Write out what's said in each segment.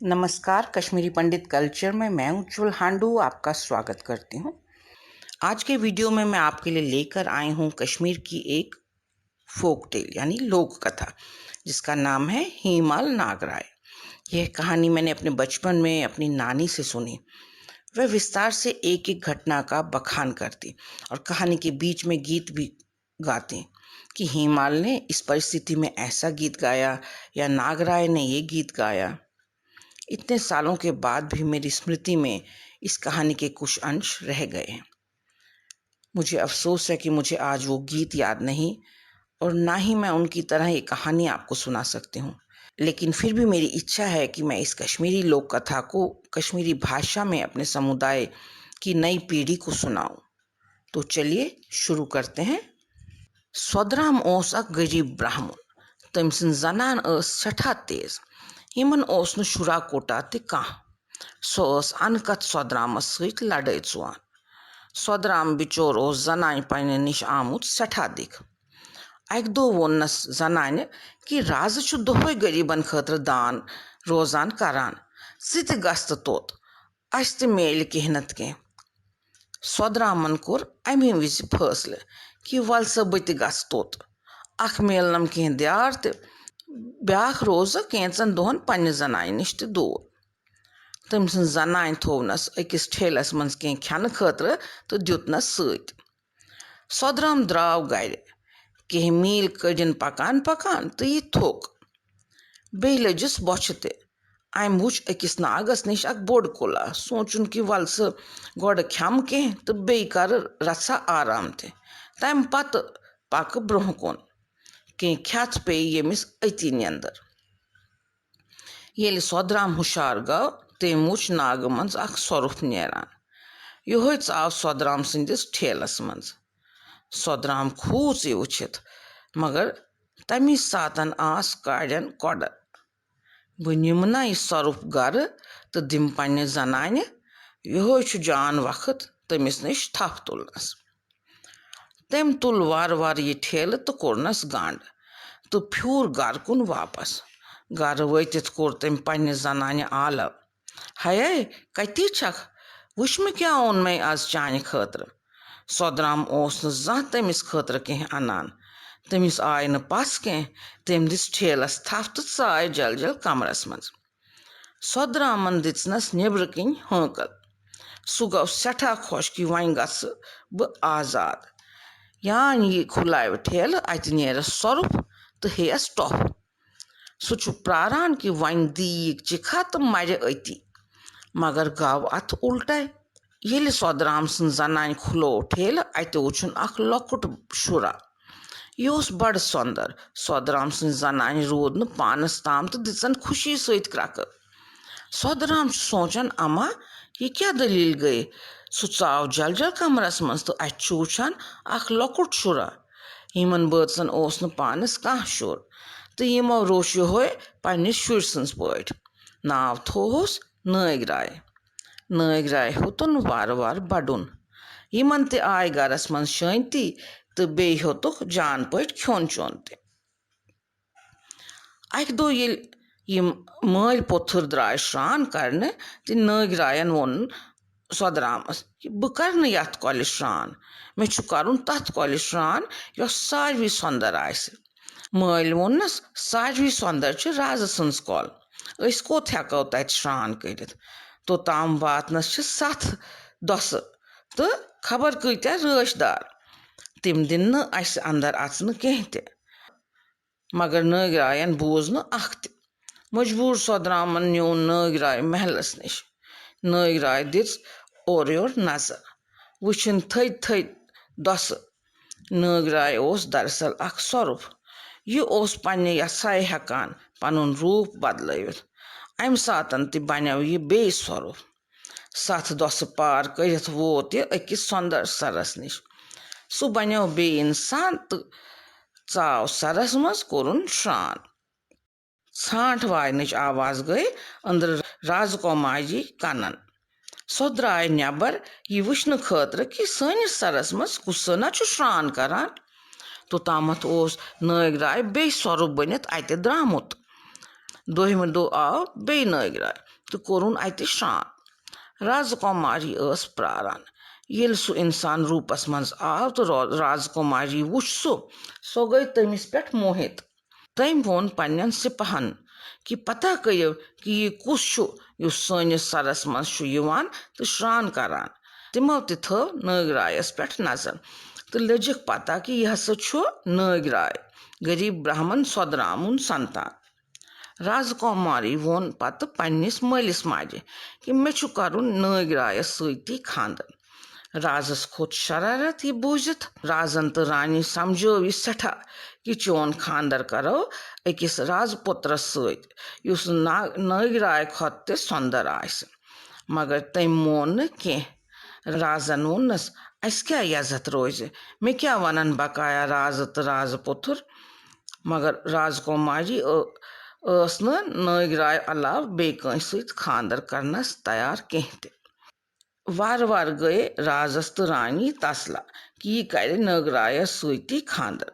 नमस्कार, कश्मीरी पंडित कल्चर में मैं उज्ज्वल हांडू आपका स्वागत करती हूँ। आज के वीडियो में मैं आपके लिए लेकर आई हूँ कश्मीर की एक फोक टेल यानी लोक कथा, जिसका नाम है हीमाल नागराय। यह कहानी मैंने अपने बचपन में अपनी नानी से सुनी। वह विस्तार से एक एक घटना का बखान करती और कहानी के बीच में गीत भी गाती कि हीमाल ने इस परिस्थिति में ऐसा गीत गाया या नागराय ने ये गीत गाया। इतने सालों के बाद भी मेरी स्मृति में इस कहानी के कुछ अंश रह गए हैं। मुझे अफसोस है कि मुझे आज वो गीत याद नहीं और ना ही मैं उनकी तरह ये कहानी आपको सुना सकती हूँ, लेकिन फिर भी मेरी इच्छा है कि मैं इस कश्मीरी लोक कथा को कश्मीरी भाषा में अपने समुदाय की नई पीढ़ी को सुनाऊं। तो चलिए शुरू करते हैं। सोदराम ओस अख गरीब ब्राह्मण, तम सिंद जनान ओस सठा तेज, हिमन ओस न शुरा कोटा ते कह, सो ओस अनकत सोदरामस सहित लड़ाई चुआन। सोदराम बिचोर ओस जनान पन्ने निश आमुत सठा दिख। अक दो वोनस जनान कि राज छु दोहै गरीबन खतर दान रोजान करान, सित गस्त तोत अस ते मेल केहनत के। सोदरामन कोर अमी विज फैसले कि वल स बत गस तोत, अख मेलनम कह दियार ते ब्याख रोज कैंचन दोहन पन्ने जनान निश ते दूर। तम सं जनान थोवनस अकिस ठेलस मज कह खन खतर तो दितनस सत। सोदराम द्राव गर कह मील कड़िन पकान पकान तो यह थोक। बे लजिस बोछ ते अम वुच अकिस नागस निश अक बोड़ कुला, सोचुन कि वल स गोड़ खम कह तो बे कर रत्सा आराम ते, तम पत पक ब्रोह कुन कह खत पे यमिस अति निंदर। येल सोदराम हुशार गो तम वुच नाग मज अख सोरुफ नेरान। योहे आव सोदराम संदिस ठेलस मज। सोदराम खूच यह वुचित, मगर तमी सातन आस काड़न कोड़। बह निम ना यह सोरुफ गर तो दिम पन्ने जनान, योहे छु जान वक्त तमिस निश थप तुलनस। तम तुल वार वार यह ठेल तो कोरनस गांड तो फ्यूर गर कुन वापस। गर वतित कोर तम पन्ने जनान आलव, हाय कति छख, वुच मे क्या ओन मैं आज चान खतर। सोदराम ओस न जह तमिस खतर कह अनान, तमिस आय न पस कह, तम दिस ठेलस थप तो चाय जल जल कमरस मज। सोदरामन दितनस नेबर किन हकल। सह गो सठा खुश कि वन गस बह आजाद। यान यह खुलाव ठेल अत नेरस सोरुफ तो हेयस टोफ। सह छु प्रारान कि वन दीग चिखा तो मर अति, मगर गव अत उल्टे। येल सोदराम सन जनान खुलो ठेल अत वुचुन अख लकुट शुरा। यह बड़ सुंदर। सोदराम सन जनान रूद न पानस ताम तो दिसन खुशी सत क्रक। सोदराम सोचन अमा यह क्या दलील गई। सह चाव जल जल कमरस मज तो अत वुचान अख लकुट शुरा। यमन बचन ओस न पानस कह शुर तो यमो रोश योहे पन्निस शुर सन्स पॉइट। नाव थोहस नागराय। नागराय होतुन वार वार बड़ुन। यमन ते आय गरस मज शांति तो बे होतुक जान पॉइट खोन चोन ते। अक दो यम मल पोथर द्राय श्रान करने तो नागरायन वोन सोदरामस कि बह कर न यथ कोल श्रान, मे छु करुन तथ कोल श्रान यस सारवी सुंदर आसि। मल वोनस सारवी सुंदर छ राज सन्स कोल, अस कोत हेको तत श्रान करित। तो ताम वातनस छ 7 दोस तो खबर कत्या रशदार, तिम दिन न अस अंदर अचन कह ते। मगर नागरायन बूज न अख ते। मजबूर सोदरामन न्योन नागराय महलस निश। नागराय दिस और योर नजर, वुचन थद थद दोस। नागराय ओस दरअसल अख सोरुफ। यह ओस पन्ने यसाय हेकान पनुन रूप बदलवित। अम सातन ते बनेव यह बे सोरुफ। 7 दोस पार करित वोत यह अकिस सुंदर सरस निश। सह बनेव बे इंसान तो चाव सरस मज कोरुन श्रान। छांट वायनच आवाज गई अंदर राजकुमारी कनन। सो द्राय नेबर यह वुचन खतर कि सनिस सरस मज कुसना छु श्रान करान। तो तामत ओस नागराय बे सोरुफ बनित अत द्रामुत। दोहिम दो आव बे नागराय। तो कोरुन अति श्रान। राजकुमारी स प्रारान येल सु इंसान रूपस मज आव तो राजकुमारी वुच सो गई तमिस पे मोहित। तम वोन पन्न सिपहन कि पता करियो कि यह कुस सनिस सरस मज तो श्रान करान। तिमो ते थो नागरायस पे नजर तो लजिक पता कि यह हसा नागराय गरीब ब्राह्मण सोदरामुन संतान। राजकुमारी वोन पत पन्निस मलिस माजे कि मे करुन नागरायस सती खानदर। राजस खोत शरारत यह बूझित। राजन तो रानी समझो यह सठा कि चोन खानदर करो अकिस राजपुत्रस सत नागराय खोत ते सुंदर आस। मगर तम मोन न कह। राजन वोनस अस क्या इज्जत रोज, मे क्या वनन बकाया राज तो राजपुत्र। मगर राजकुमारी नागराय अलाव बे खानदर करनस तैयार कह ते। वार वार गए राजस तो रानी तसला कि यह कर नागरायस सती खानदर।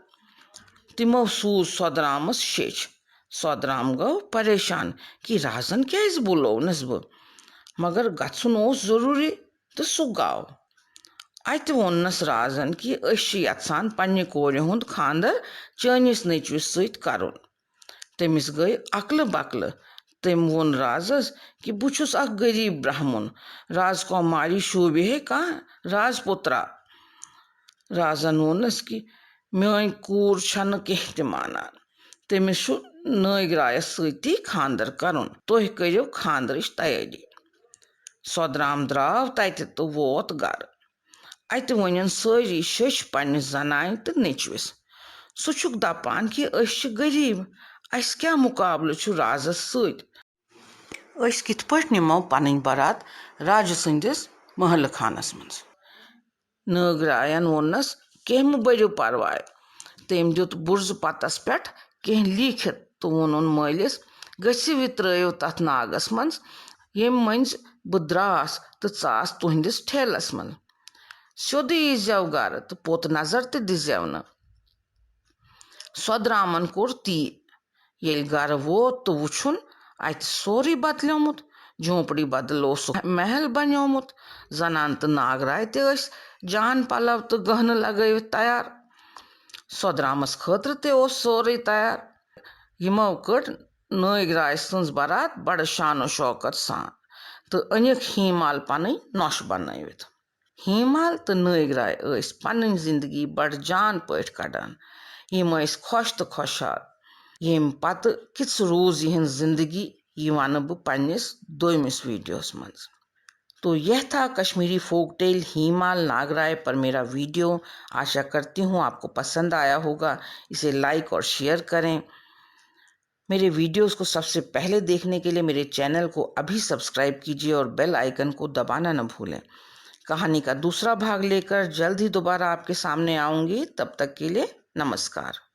तिमो सूज सोदरामस शेच। सोदराम गो परेशान कि राजन क्या बुलोनस बह, मगर गुन जरूरी तो सह गो। अत वोनस राजन कि यसान पन्ने कोर हुंद खानदर चनिस नचविस सत करुन। तमिस गई अकल बकल। तम वोन राजस कि बुछुस अख गरीब ब्राह्मण, राजकुमारी शोभे है कह राजपुत्रा। राजन वोनस कि मेन कूर छन कह ते मानान, तमिस नागरायस सती खानदर करुन, तुह करियो खानदरच तैयारी। सोदराम द्राव तत तो वोत गर। अत वनन सारी शश पन्निस जनान तो नचविस। सह दपान कि अस गरीब, अस क्या मुकाबल राजस सत, अस कित पट निमो पन बारात राज संदिस महल खानस मज। नागरायन वोनस कह म बरियो परवाय। तम दुत बुर्ज पतस पे कह लिखित तो वोन मलिस गसिव त्रो तथ नागस मज यम मज बह द्रास तो चास तुहंदिस ठेलस मज। सोद यीजो गर तो पोत नजर ते दिजो न। सोदरामन कोर ती। येल गर वोत तो वुछुन अत सोरे बदलोमुत। झोपड़ी बदल महल बनोमुत। जनान तो नागराय ते जान पलव तो गहन लगे तैयार। सोदरामस खतर ते सोरे तैयार। यमो कड़ नागराय सज बारात बड़ शानो शौकत सान तो अनिक हीमाल पन नौश बनवित। हीमाल तो नागराय पन जिंदगी बड़ जान पट कड़ान। यम खुश तो खुशहाल। यम पत किस रोज यह जिंदगी यह वन बह पन्निस दोमिस वीडियोस मज। तो यह था कश्मीरी फोक टेल हीमाल नागराय पर मेरा वीडियो। आशा करती हूँ आपको पसंद आया होगा। इसे लाइक और शेयर करें। मेरे वीडियोस को सबसे पहले देखने के लिए मेरे चैनल को अभी सब्सक्राइब कीजिए और बेल आइकन को दबाना न भूलें। कहानी का दूसरा भाग लेकर जल्द ही दोबारा आपके सामने आऊँगी। तब तक के लिए नमस्कार।